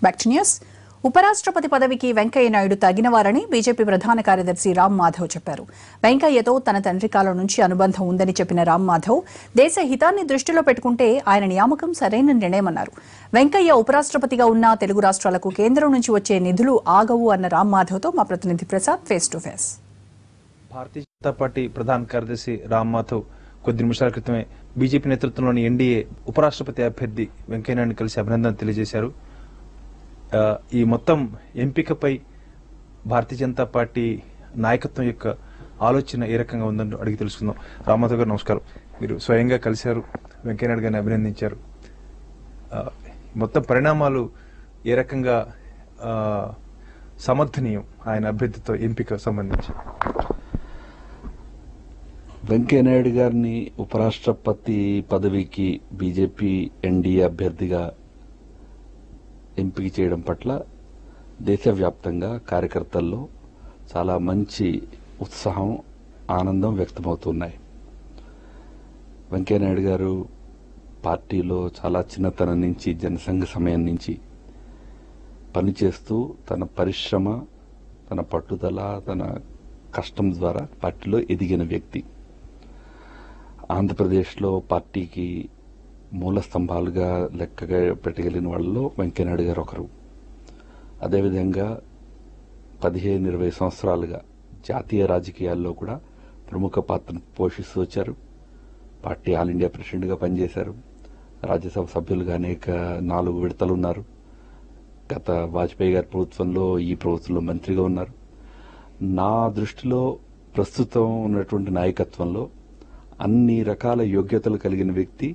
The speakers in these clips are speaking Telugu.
Back to news. ఉపరాష్ట్రపతి పదవికి వెంకయ్య నాయుడు తగినవారని బీజేపీ ప్రధాన కార్యదర్శి రామ్ మాధవ్ చెప్పారు. వెంకయ్యతో తన తండ్రి కాలం నుంచి అనుబంధం ఉందని చెప్పిన రామ్ మాధవ్ దేశ హితాన్ని దృష్టిలో పెట్టుకుంటే ఆయన నియామకం సరైన నిర్ణయమన్నారు. వెంకయ్య ఉపరాష్ట్రపతిగా ఉన్న తెలుగు రాష్ట్రాలకు కేంద్రం నుంచి వచ్చే నిధులు ఆగవు అన్న రామ్ మాధవ్తో మా ప్రతినిధి Prasad face to face. Bharatiya Janata party ప్రధాన కార్యదర్శి రామ్ మాధవ్ కొద్ది నిమిషాల క్రితమే బీజేపీ నేతృత్వంలోని ఎన్డీఏ ఉపరాష్ట్రపతి అభ్యర్థి వెంకయ్య నాయుడుని కలిసి అభినందన తెలియజేశారు. ఈ మొత్తం ఎంపికపై భారతీయ జనతా పార్టీ నాయకత్వం యొక్క ఆలోచన ఏ రకంగా ఉందని అడిగి తెలుసుకుందాం. రామ్మాధవ్ గారు నమస్కారం. మీరు స్వయంగా కలిశారు, వెంకయ్యనాయుడు గారిని అభినందించారు. మొత్తం పరిణామాలు ఏ రకంగా సమర్థనీయం ఆయన అభ్యర్థితో ఎంపిక సంబంధించి? వెంకయ్యనాయుడు గారిని ఉపరాష్ట్రపతి పదవికి బీజేపీ ఎన్డీఏ అభ్యర్థిగా ఎంపిక చేయడం పట్ల దేశవ్యాప్తంగా కార్యకర్తల్లో చాలా మంచి ఉత్సాహం, ఆనందం వ్యక్తమవుతున్నాయి. వెంకయ్యనాయుడు గారు పార్టీలో చాలా చిన్నతనం నుంచి, జనసంఘ సమయం నుంచి పనిచేస్తూ తన పరిశ్రమ, తన పట్టుదల, తన కష్టం ద్వారా పార్టీలో ఎదిగిన వ్యక్తి. ఆంధ్రప్రదేశ్లో పార్టీకి మూల స్తంభాలుగా లెక్కగా పెట్టగలిగిన వాళ్ళలో వెంకయ్యనాయుడు గారు ఒకరు. అదేవిధంగా 15-20 సంవత్సరాలుగా జాతీయ రాజకీయాల్లో కూడా ప్రముఖ పాత్రను పోషిస్తూ వచ్చారు. పార్టీ ఆల్ ఇండియా ప్రెసిడెంట్గా పనిచేశారు. రాజ్యసభ సభ్యులుగా అనేక 4 విడతలు ఉన్నారు. గత వాజ్పేయి గారి ప్రభుత్వంలో, ఈ ప్రభుత్వంలో మంత్రిగా ఉన్నారు. నా దృష్టిలో ప్రస్తుతం ఉన్నటువంటి నాయకత్వంలో అన్ని రకాల యోగ్యతలు కలిగిన వ్యక్తి,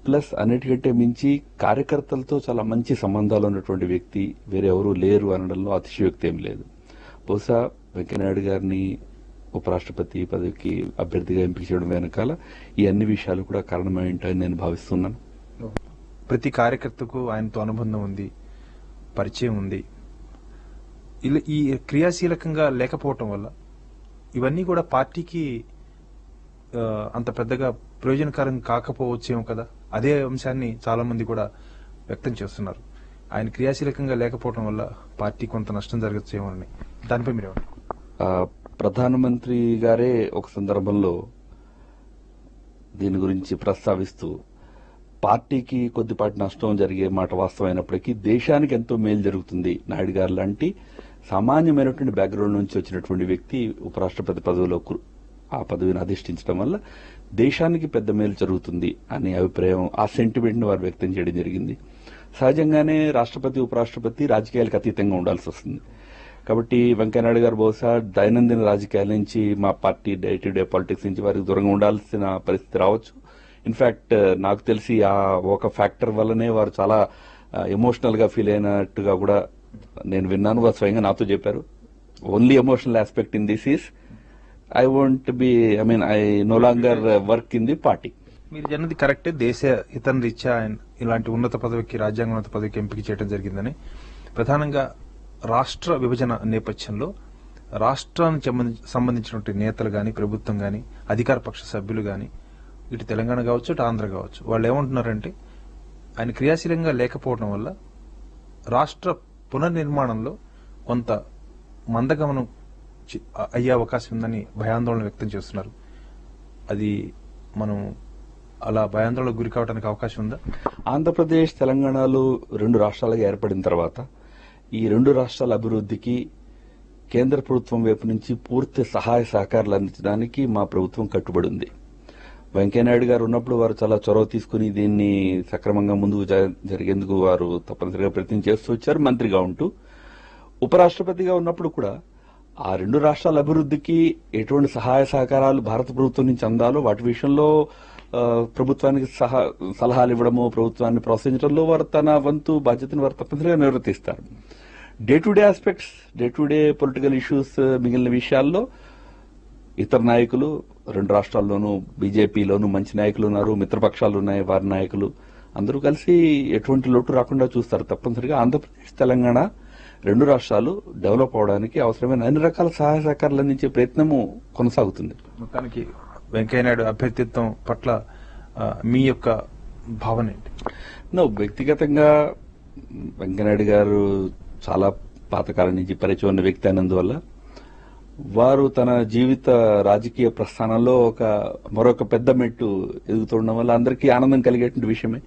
ప్లస్ అన్నిటికంటే మించి కార్యకర్తలతో చాలా మంచి సంబంధాలు ఉన్నటువంటి వ్యక్తి వేరే ఎవరూ లేరు అనడంలో అతిశయోక్తి ఏం లేదు. బహుశా వెంకయ్యనాయుడు గారిని ఉపరాష్ట్రపతి పదవికి అభ్యర్థిగా ఎంపిక చేయడం వెనకాల ఈ అన్ని విషయాలు కూడా కారణమై ఉంటాయని నేను భావిస్తున్నాను. ప్రతి కార్యకర్తకు ఆయనతో అనుబంధం ఉంది, పరిచయం ఉంది. ఈ క్రియాశీలకంగా లేకపోవటం వల్ల ఇవన్నీ కూడా పార్టీకి అంత పెద్దగా ప్రయోజనకరం కాకపోవచ్చేమో కదా. అదే అంశాన్ని చాలా మంది కూడా వ్యక్తం చేస్తున్నారు. ఆయన క్రియాశీలకంగా లేకపోవడం వల్ల పార్టీ కొంత నష్టం జరగచ్చేమో అని. దానిపై మీరు ప్రధానమంత్రి గారే ఒక సందర్భంలో దీని గురించి ప్రస్తావిస్తూ పార్టీకి కొద్దిపాటి నష్టం జరిగే మాట వాస్తవమైనప్పటికీ దేశానికి ఎంతో మేలు జరుగుతుంది. నాయుడు గారు లాంటి సామాన్యమైనటువంటి బ్యాక్గ్రౌండ్ నుంచి వచ్చినటువంటి వ్యక్తి ఉపరాష్ట్రపతి పదవిలో ఆ పదవిని అధిష్ఠించడం వల్ల దేశానికి పెద్ద మేలు జరుగుతుంది అనే అభిప్రాయం, ఆ సెంటిమెంట్ ని వారు వ్యక్తం చేయడం జరిగింది. సహజంగానే రాష్ట్రపతి, ఉపరాష్ట్రపతి రాజకీయాలకు అతీతంగా ఉండాల్సి వస్తుంది. కాబట్టి వెంకయ్యనాయుడు గారు బహుశా దైనందిన రాజకీయాల నుంచి, మా party day to day politics నుంచి వారికి దూరంగా ఉండాల్సిన పరిస్థితి రావచ్చు. ఇన్ఫాక్ట్ నాకు తెలిసి ఆ ఒక ఫ్యాక్టర్ వల్లనే వారు చాలా ఎమోషనల్ గా ఫీల్ అయినట్టుగా కూడా నేను విన్నాను. వారు స్వయంగా నాతో చెప్పారు, only emotional aspect in this is I no longer work in the party. మీరు జన్నది కరెక్టే. దేశ హితం రీత్యా ఇలాంటి ఉన్నత పదవికి, రాజ్యాంగ ఉన్నత పదవికి ఎంపిక చేయడం జరిగిందని. ప్రధానంగా రాష్ట్ర విభజన నేపథ్యంలో రాష్ట్రానికి సంబంధించినటువంటి నేతలు గాని, ప్రభుత్వం గాని, అధికార పక్ష సభ్యులు గాని, ఇటు తెలంగాణ కావచ్చు, ఇటు ఆంధ్ర కావచ్చు, వాళ్ళు ఏమంటున్నారంటే ఆయన క్రియాశీలంగా లేకపోవడం వల్ల రాష్ట్ర పునర్నిర్మాణంలో కొంత మందగమనం అయ్యే అవకాశం ఉందని భయాందోళన వ్యక్తం చేస్తున్నారు. అది మనం అలా భయాందోళనకు గురి కావడానికి అవకాశం ఉందా? ఆంధ్రప్రదేశ్, తెలంగాణలో 2 రాష్ట్రాలుగా ఏర్పడిన తర్వాత ఈ 2 రాష్ట్రాల అభివృద్ధికి కేంద్ర ప్రభుత్వం వైపు నుంచి పూర్తి సహాయ సహకారాలు అందించడానికి మా ప్రభుత్వం కట్టుబడి ఉంది. వెంకయ్యనాయుడు గారు ఉన్నప్పుడు వారు చాలా చొరవ తీసుకుని దీన్ని సక్రమంగా ముందుకు జరిగేందుకు వారు తప్పనిసరిగా ప్రయత్నం చేస్తూ వచ్చారు, మంత్రిగా ఉంటూ. ఉపరాష్ట్రపతిగా ఉన్నప్పుడు కూడా ఆ 2 రాష్ట్రాల అభివృద్ధికి ఎటువంటి సహాయ సహకారాలు భారత ప్రభుత్వం నుంచి అందాలో వాటి విషయంలో ప్రభుత్వానికి సలహాలు ఇవ్వడము, ప్రభుత్వాన్ని ప్రోత్సహించడంలో వారు తన వంతు బాధ్యతను వారు తప్పనిసరిగా నిర్వర్తిస్తారు. Day to day aspects, day to day political issues, మిగిలిన విషయాల్లో ఇతర నాయకులు 2 రాష్ట్రాల్లోనూ, బీజేపీలోనూ మంచి నాయకులు ఉన్నారు, మిత్రపక్షాలు ఉన్నాయి, వారి నాయకులు అందరూ కలిసి ఎటువంటి లోటు రాకుండా చూస్తారు. తప్పనిసరిగా ఆంధ్రప్రదేశ్, తెలంగాణ 2 రాష్ట్రాలు డెవలప్ అవడానికి అవసరమైన అన్ని రకాల సహాయ సహకారాలు అందించే ప్రయత్నము కొనసాగుతుంది. మొత్తానికి వెంకయ్యనాయుడు అభ్యర్థిత్వం పట్ల మీ యొక్క భావన ఏంటి? వ్యక్తిగతంగా వెంకయ్యనాయుడు గారు చాలా పాతకాలం నుంచి పరిచయం ఉన్న వ్యక్తి అయినందువల్ల వారు తన జీవిత రాజకీయ ప్రస్థానంలో మరొక పెద్ద మెట్టు ఎదుగుతుండడం వల్ల అందరికీ ఆనందం కలిగేటువంటి విషయమే.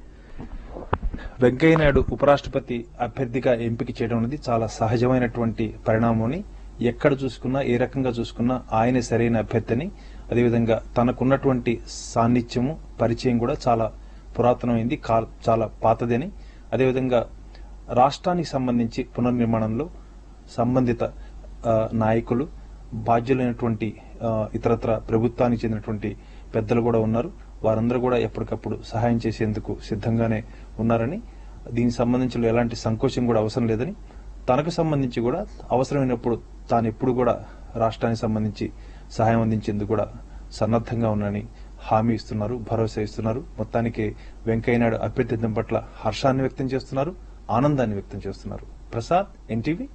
వెంకయ్యనాయుడు ఉపరాష్ట్రపతి అభ్యర్థిగా ఎంపిక చేయడం అనేది చాలా సహజమైనటువంటి పరిణామం. ఎక్కడ చూసుకున్నా, ఏ రకంగా చూసుకున్నా ఆయనే సరైన అభ్యర్థిని. అదేవిధంగా తనకున్నటువంటి సాన్నిధ్యము, పరిచయం కూడా చాలా పురాతనమైంది, చాలా పాతదని. అదేవిధంగా రాష్ట్రానికి సంబంధించి పునర్నిర్మాణంలో సంబంధిత నాయకులు, బాధ్యులైనటువంటి ఇతరత్ర ప్రభుత్వానికి చెందినటువంటి పెద్దలు కూడా ఉన్నారు. వారందరూ కూడా ఎప్పటికప్పుడు సహాయం చేసేందుకు సిద్ధంగానే ఉన్నారని, దీనికి సంబంధించి ఎలాంటి సంకోచం కూడా అవసరం లేదని, తనకు సంబంధించి కూడా అవసరమైనప్పుడు తాను ఎప్పుడు కూడా రాష్ట్రానికి సంబంధించి సహాయం అందించేందుకు కూడా సన్నద్ధంగా ఉన్నారని హామీ ఇస్తున్నారు, భరోసా ఇస్తున్నారు. మొత్తానికి వెంకయ్యనాయుడు అభ్యర్థిత్వం పట్ల హర్షాన్ని వ్యక్తం చేస్తున్నారు, ఆనందాన్ని వ్యక్తం చేస్తున్నారు. ప్రసాద్, ఎన్టీవీ.